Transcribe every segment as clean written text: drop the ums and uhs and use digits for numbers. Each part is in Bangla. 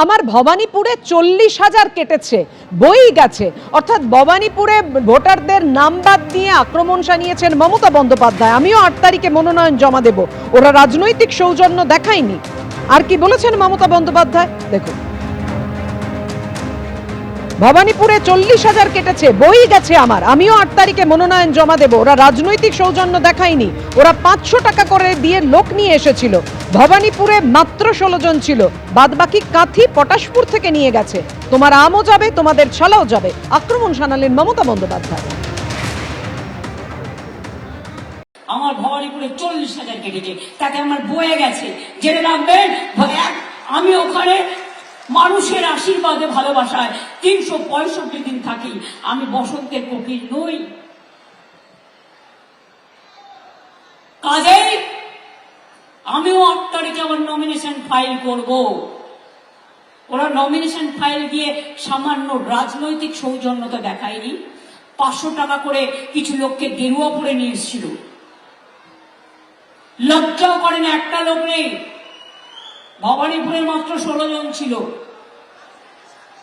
আমার ভবানীপুরে 40,000 কেটেছে, বই গেছে। অর্থাৎ ভবানীপুরে ভোটারদের নাম বাদ দিয়ে আক্রমণ শানিয়েছেন মমতা বন্দ্যোপাধ্যায়। আমিও 8 তারিখে মনোনয়ন জমা দেব, ওরা রাজনৈতিক সৌজন্য দেখায়নি। আর কি বলেছেন মমতা বন্দ্যোপাধ্যায় দেখুন, ভবানীপুরে 40,000 কেটেছে, বই গেছে আমার, আমিও 8 তারিখে মনোনয়ন জমা দেব, ওরা রাজনৈতিক সৌজন্য দেখায়নি। ওরা 500 টাকা করে দিয়ে লোক নিয়ে এসেছিল, ভবানীপুরে মাত্র 16 জন ছিল, বাদ বাকি কাঁথি পটাশপুর থেকে নিয়ে গেছে। তোমার আমও যাবে, তোমাদের ছালাও যাবে, আক্রমণ শানালেন মমতা বন্দ্যোপাধ্যায়। আমার ভবানীপুরে 40,000 কেটেছে, তাতে আমার বয়ে গেছে। জেনে রাখবেন, আমি ওখানে মানুষের আশীর্বাদে ভালোবাসায় 365 দিন থাকি। আমি বসন্তের কোকিল নই। কাজেই আমিও 8 তারিখে আমার নমিনেশন ফাইল করব। ওরা নমিনেশন ফাইল দিয়ে সামান্য রাজনৈতিক সৌজন্যতা দেখায়নি, 500 টাকা করে কিছু লোককে গেরুয়া পরে নিয়ে এসেছিল। লজ্জাও করেন, একটা লোক নেই। ভবানীপুরে মাত্র 16 জন ছিল,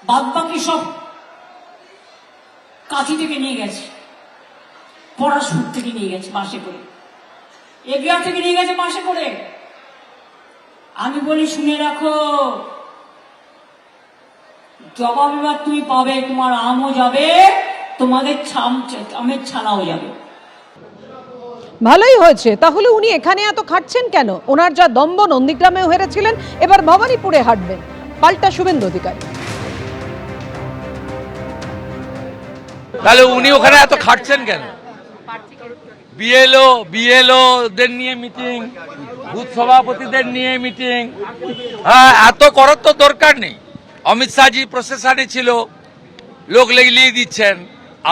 বাদ বাকি সব কাঁথি থেকে নিয়ে গেছে, পড়াশুর থেকে নিয়ে গেছে বাসে করে, এগিয়া থেকে নিয়ে গেছে বাসে করে। আমি বলি শুনে রাখো, জবাব এবার তুমি পাবে, তোমার আমও যাবে, তোমাদের আমের ছালাও যাবে। ভালোই হয়েছে, তাহলে উনি এখানে এত খাটছেন কেন? ওনার যা দম্ভ নন্দীগ্রামেও হেরেছিলেন, এবার ভবানীপুরে হাঁটবেন, পাল্টা শুভেন্দু অধিকারী। তাহলে উনি ওখানে এত খাটছেন কেন? বিএলও দের নিয়ে মিটিং, বুথ সভাপতিদের নিয়ে মিটিং, হ্যাঁ এত করার তো দরকার নেই। অমিত শাহজি প্রশাসনে ছিল, লোক লেগলিয়ে দিচ্ছেন,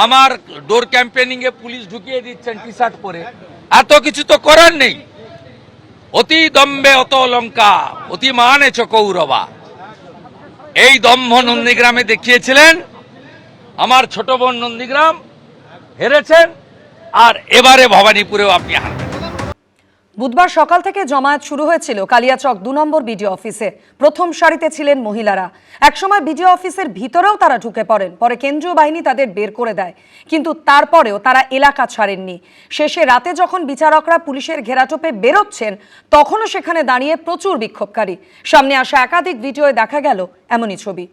আমার ডোর ক্যাম্পেনিং এ পুলিশ ঢুকিয়ে দিচ্ছেন টি শার্ট পরে, এত কিছু তো করার নেই। অতি দম্বে অত লঙ্কা, অতি মানে চকৌরবা, এই দম্ভ নন্দীগ্রামে দেখিয়েছিলেন। আমার ছোট বোন নন্দীগ্রাম হেরেছেন, আর এবারে ভবানীপুরেও আপনি হারবেন। বুধবার সকাল থেকে জমায়েত শুরু হয়েছিল কালিয়াচক 2 নম্বর বিডিও অফিসে। প্রথম সারিতে ছিলেন মহিলারা। একসময় বিডিও অফিসের ভিতরেও তারা ঢুকে পড়েন, পরে কেন্দ্রীয় বাহিনী তাদের বের করে দেয়, কিন্তু তারপরেও তারা এলাকা ছাড়েননি। শেষে রাতে যখন বিচারকরা পুলিশের ঘেরাটোপে বেরোচ্ছেন, তখনও সেখানে দাঁড়িয়ে প্রচুর বিক্ষোভকারী। সামনে আসা একাধিক ভিডিওয়ে দেখা গেল এমনই ছবি।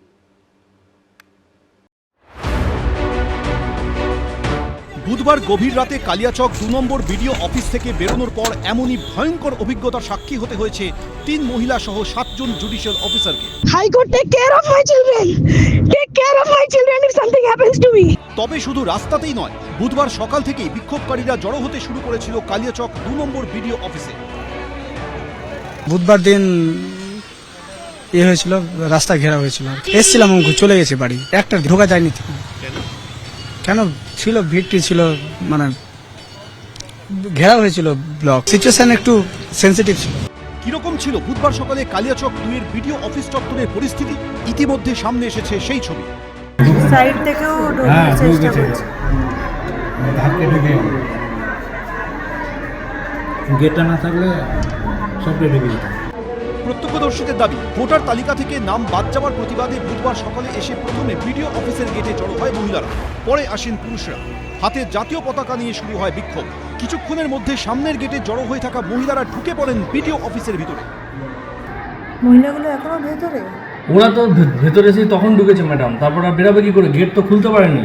বুধবার গভীর রাতে কালিয়াচক 2 নম্বর বিডিও অফিস থেকে বেরোনোর পর এমনই ভয়ঙ্কর অভিজ্ঞতার সাক্ষী হতে হয়েছে 3 মহিলা সহ 7 জন জুডিশিয়াল অফিসারকে। High court take care of my children, take care of my children if something happens to me. তবে শুধু রাস্তাতেই নয়, বুধবার সকাল থেকেই বিক্ষোভকারীরা জড়ো হতে শুরু করেছিল কালিয়াচক 2 নম্বর বিডিও অফিসে। বুধবার দিন হয়েছিল, রাস্তা ঘেরা হয়েছিল, এসছিলাম চলে গেছে বাড়ি, একটা ঢোকা যায়নি। কেন ছিল, ভিড়টি ছিল, মানে ঘেরা হয়েছিল, ব্লক, সিচুয়েশন একটু সেন্সিটিভ ছিল। কিরকম ছিল বুধবার সকালে কালিয়াচক 2 এর বিডিও অফিস চত্বরের পরিস্থিতি? ইতিমধ্যে সামনে এসেছে সেই ছবি। সাইড থেকেও ঢোকার চেষ্টা করছে, গেটটা না থাকলে সব ঢুকে যেত। প্রত্যক্ষদর্শীদের দাবি, ভোটার তালিকা থেকে নাম বাদ যাওয়ার প্রতিবাদে বুধবার সকালে এসে প্রথমে বিডিও অফিসের গেটে জড়ো হয় মহিলারা, পরে আসেন পুরুষরা। হাতে জাতীয় পতাকা নিয়ে শুরু হয় বিক্ষোভ। কিছুক্ষণের মধ্যে সামনের গেটে জড়ো হয়ে থাকা মহিলারা ঢুকে পড়েন বিডিও অফিসের ভিতরে। মহিলাগুলো এখনো ভেতরে, ওরা তো ভেতরে এসে তখন ঢুকেছে ম্যাডাম, তারপর আর বেরাবে কি করে? গেট তো খুলতে পারেনি,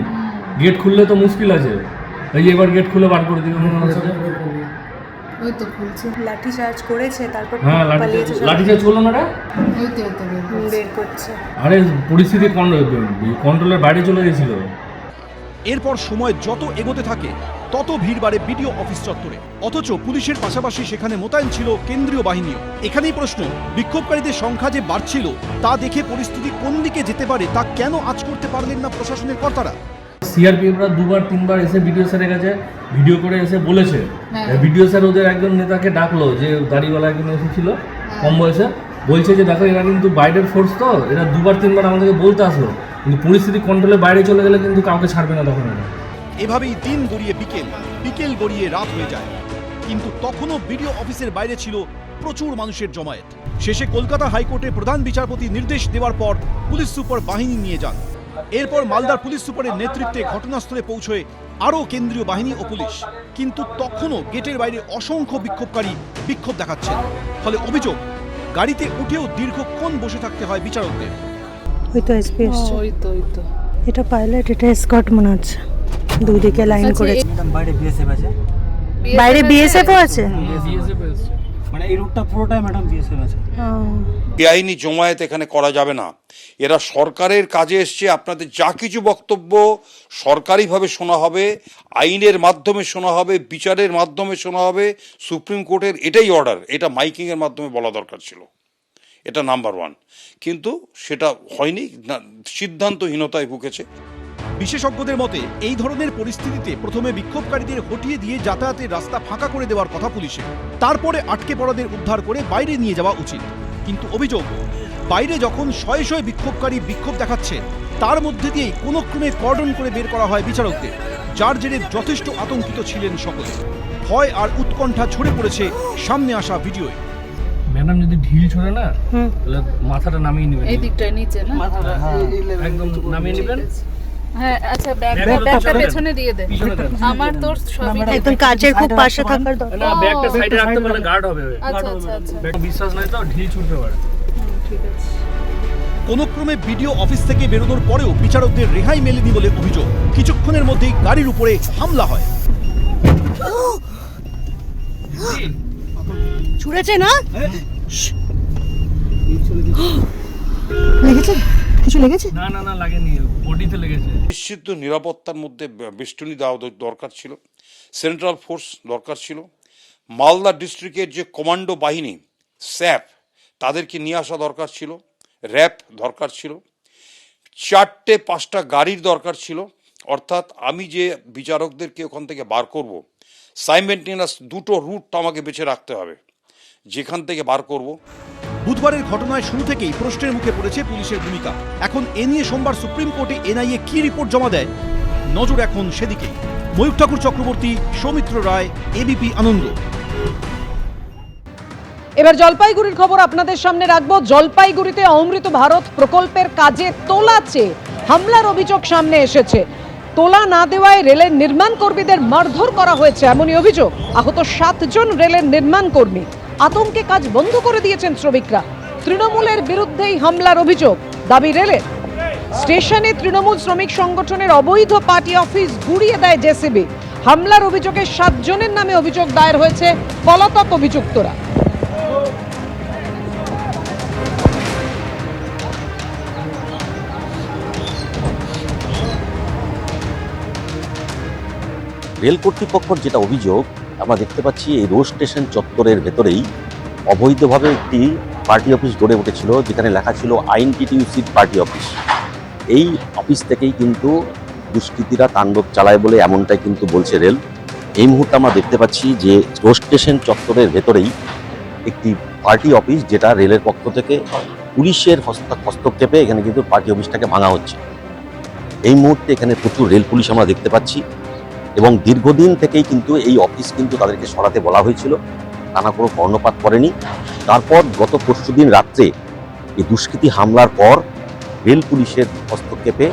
গেট খুললে তো মুশকিল আছে। এই যে এবার গেট খুলে বার করে দিবে, ওই তো খুলছে, লাঠি চার্জ করেছে, তারপর হ্যাঁ লাঠি চার্জ করলো না, ওই তো বের করছে। আরে পরিস্থিতি কন্ট্রোলের বাইরে চলে গেছিল। এরপর সময় যত এগোতে থাকে তত ভিড় বাড়ে বিডিও অফিস চত্বরে, অথচ পুলিশের পাশাপাশি সেখানে মোতায়েন ছিল কেন্দ্রীয় বাহিনীও। এখানেই প্রশ্ন, বিক্ষোভকারীদের সংখ্যা যে বাড়ছিল তা দেখে পরিস্থিতি কোন দিকে যেতে পারে তা কেন আজ করতে পারলেন না প্রশাসনের কর্তারা? সিআরপিএফরা 2-3বার এসে ভিডিও স্যারের কাছে ভিডিও করে এসে বলেছে, ভিডিও স্যার ওদের একজন নেতাকে ডাকলো, যে দাড়িওয়ালা একজন এসেছিল কম বয়সে, বলছে যে দেখো এরা কিন্তু বাইরের ফোর্স, তো এরা 2-3বার আমাদেরকে বলতে আসলো, কিন্তু পরিস্থিতি কন্ট্রোলের বাইরে চলে গেলে কিন্তু কাউকে ছাড়বে না তখন। এভাবেই দিন গড়িয়ে বিকেল, বিকেল গড়িয়ে রাত হয়ে যায়, কিন্তু তখনও বিডিও অফিসের বাইরে ছিল প্রচুর মানুষের জমায়েত। শেষে কলকাতা হাইকোর্টে প্রধান বিচারপতি নির্দেশ দেওয়ার পর পুলিশ সুপার বাহিনী নিয়ে যান। এরপর মালদার পুলিশ সুপারের নেতৃত্বে ঘটনাস্থলে পৌঁছয় আরও কেন্দ্রীয় বাহিনী ও পুলিশ। কিন্তু তখনও গেটের বাইরে অসংখ্য বিক্ষোভকারী বিক্ষোভ দেখাচ্ছেন। ফলে অভিযোগ, গাড়িতে উঠেও দীর্ঘক্ষণ বসে থাকতে হয় বিচারকদের। ওই তো এসপি এসছে, এটা পাইলট, এটা এসকর্ট মনে হচ্ছে। দুই দিকে লাইন করেছে। বাইরে বিএসএফ আছে, বাইরে বিএসএফ আছে। মানে এই রুটটা পুরোটাই ম্যাডাম বিএসএফ আছে। বেআইনি জমায়েত এখানে করা যাবে না। এরা সরকারের কাজে এসছে। আপনাদের যা কিছু বক্তব্য সরকারিভাবে শোনা হবে, আইনের মাধ্যমে শোনা হবে, বিচারের মাধ্যমে শোনা হবে। সুপ্রিম কোর্টের এটাই অর্ডার, এটা মাইকিংয়ের মাধ্যমে বলা দরকার ছিল। এটা নাম্বার ওয়ান, কিন্তু সেটা হয়নি, সিদ্ধান্তহীনতায় ভুগেছে। বিশেষজ্ঞদের মতে এই ধরনের পরিস্থিতিতে প্রথমে বিক্ষোভকারীদের হটিয়ে দিয়ে যাতায়াতের রাস্তা ফাঁকা করে দেওয়ার কথা পুলিশের, তারপরে আটকে পড়াদের উদ্ধার করে বাইরে নিয়ে যাওয়া উচিত। কিন্তু অভিযোগ, বাইরে যখন শয়ে শয়ে বিক্ষোভকারী বিক্ষোভ দেখাচ্ছে, তার মধ্যে দিয়েই কোনো ক্রমে কর্ডন করে বের করা হয় বিচারকদের, যার জেরে যথেষ্ট আতঙ্কিত ছিলেন সকলে। ভয় আর উৎকণ্ঠা ছড়ে পড়েছে সামনে আসা ভিডিওয়। ম্যাডাম যদি ঢিল ছড়ে না, তাহলে মাথাটা নামিয়ে নেবেন, এই দিকটা নিচে না, একদম নামিয়ে নেবেন। হ্যাঁ আচ্ছা, ব্যাগটা পেছনে দিয়ে দে। আমার তোর সবই একদম কাজের খুব পাশে থাকার দরকার। না, ব্যাগটা সাইডে রাখতে পারলে গার্ড হবে। আচ্ছা আচ্ছা আচ্ছা, ব্যাগটা বিশ্বাস নাই তো ঢিল ছুটতে পারে। ঠিক আছে। কোনো ক্রমে বিডিও অফিস থেকে বেরোনোর পরেও বিচারকদের রেহাই মেলেনি বলে অভিযোগ। কিছুক্ষণের মধ্যেই গাড়ির উপরে হামলা হয়। ছুড়েছে না? লেগেছে? কিছু লেগেছে? না না না, লাগেনি, বডিতে লেগেছে। নিশ্চিত নিরাপত্তার মধ্যে বেষ্টনী দেওয়া দরকার ছিল, সেন্ট্রাল ফোর্স দরকার ছিল। মালদা ডিস্ট্রিক্টের যে কমান্ডো বাহিনী স্যাপ, তাদেরকে নিয়ে আসা দরকার ছিল। র্যাব দরকার ছিল। 4-5টা গাড়ির দরকার ছিল। অর্থাৎ আমি যে বিচারকদেরকে ওখান থেকে বার করব, সাইমেন্টেনিয়াস 2টো রুট আমাকে বেছে রাখতে হবে, যেখান থেকে বার করব। বুধবারের ঘটনায় শুরু থেকেই প্রশ্নের মুখে পড়েছে পুলিশের ভূমিকা। এখন এ নিয়ে সোমবার সুপ্রিম কোর্টে এনআইএ কি রিপোর্ট জমা দেয়, নজর এখন সেদিকেই। ময়ূর ঠাকুর চক্রবর্তী, সৌমিত্র রায়, এবিপি আনন্দ। এবার জলপাইগুড়ির খবর আপনাদের সামনে রাখবো। জলপাইগুড়িতে অমৃত ভারত প্রকল্পের কাজে তোলা চেয়ে হামলার অভিযোগ সামনে এসেছে। তোলা না দেওয়ায় রেলের নির্মাণ কর্মীদের মারধর করা হয়েছে, এমনই অভিযোগ। আহত 7 জন রেলের নির্মাণ কর্মী। আতঙ্কে কাজ বন্ধ করে দিয়েছেন শ্রমিকরা। তৃণমূলের বিরুদ্ধেই হামলার অভিযোগ, দাবি রেলের। স্টেশনে তৃণমূল শ্রমিক সংগঠনের অবৈধ পার্টি অফিস গুড়িয়ে দেয় জেসিবি। হামলার অভিযোগে 7 জনের নামে অভিযোগ দায়ের হয়েছে, পলাতক অভিযুক্তরা। রেল কর্তৃপক্ষের যেটা অভিযোগ, আমরা দেখতে পাচ্ছি এই রোড স্টেশন চত্বরের ভেতরেই অবৈধভাবে একটি পার্টি অফিস গড়ে উঠেছিল, যেখানে লেখা ছিল আইএনটিটিউসির পার্টি অফিস। এই অফিস থেকেই কিন্তু দুষ্কৃতীরা তাণ্ডব চালায় বলে এমনটাই কিন্তু বলছে রেল। এই মুহূর্তে আমরা দেখতে পাচ্ছি যে রোড স্টেশন চত্বরের ভেতরেই একটি পার্টি অফিস, যেটা রেলের পক্ষ থেকে পুলিশের হস্তক্ষেপে এখানে কিন্তু পার্টি অফিসটাকে ভাঙা হচ্ছে। এই মুহূর্তে এখানে প্রচুর রেল পুলিশ আমরা দেখতে পাচ্ছি, এবং দীর্ঘদিন থেকেই কিন্তু এই অফিস কিন্তু তাদেরকে সরাতে বলা হয়েছিল, তারা কোনো কর্ণপাত করেনি। তারপর গত পরশুদিন রাত্রে এই দুষ্কৃতী হামলার পর রেল পুলিশের হস্তক্ষেপে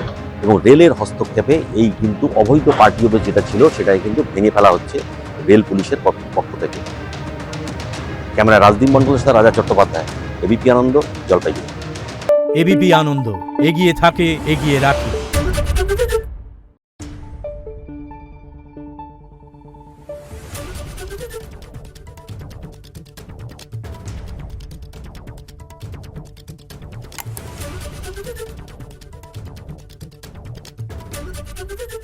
এবং রেলের হস্তক্ষেপে এই কিন্তু অবৈধ পার্টি অফিস যেটা ছিল সেটাই কিন্তু ভেঙে ফেলা হচ্ছে রেল পুলিশের পক্ষ থেকে। ক্যামেরা রাজদীপ মন্ডলের সাথে রাজা চট্টোপাধ্যায়, এবিপি আনন্দ, জলপাইগুড়ি। এবিপি আনন্দ, এগিয়ে থাকে, এগিয়ে রাখে। Thank you.